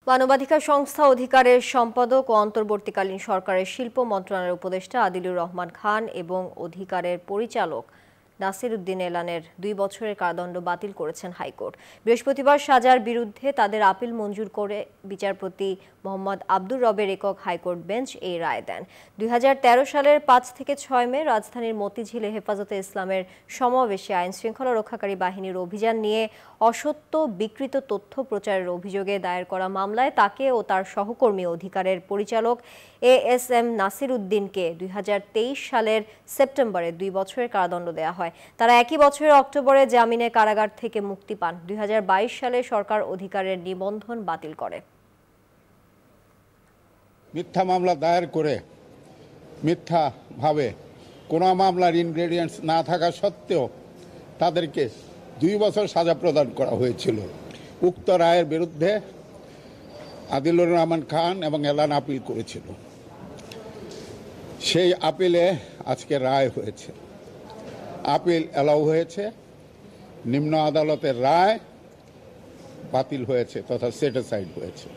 মানবাধিকার সংস্থা অধিকারের সম্পাদক ও অন্তর্বর্তীকালীন সরকারের শিল্প মন্ত্রণালয়ের উপদেষ্টা আদিলুর রহমান খান এবং অধিকারের পরিচালক নাসির উদ্দিন এলানের 2 বছরের কারাদণ্ড বাতিল করেছেন হাইকোর্ট। বৃহস্পতিবার সাজার বিরুদ্ধে তাদের আপিল মঞ্জুর করে বিচারপতি মোহাম্মদ আব্দুর রবের একক হাইকোর্ট বেঞ্চ এই রায় দেন। 2013 সালের 5 থেকে 6 মে রাজধানীর মতিঝিলে হেফাজতে ইসলামের সমাবেশে আইনশৃঙ্খলা রক্ষাকারী বাহিনীর অভিযান নিয়ে অসত্য বিকৃত তথ্য প্রচারের অভিযোগে দায়ের করা মামলায় তাকে ও তার সহকর্মী অধিকারের পরিচালক ASM নাসির উদ্দিনকে 2023 সালের সেপ্টেম্বরে 2 বছরের কারাদণ্ড দেওয়া হয়। তারা একই বছরের অক্টোবরে জামিনে কারাগার থেকে মুক্তি পান। 2022 সালে সরকার অধিকারের নিবন্ধন বাতিল করে। মিথ্যা মামলা দায়ের করে মিথ্যাভাবে কোনো মামলার ইনগ্রেডিয়েন্টস না থাকা সত্ত্বেও তাদেরকে 2 বছর সাজা প্রদান করা হয়েছিল। উক্ত রায়ের বিরুদ্ধে আদিলুর রহমান খান এবং এলান আপিল করেছিল। সেই আপিলে আজকে রায় হয়েছে, আপিল এলাও হয়েছে, নিম্ন আদালতের রায় বাতিল হয়েছে তথা সেট অ্যাসাইড হয়েছে।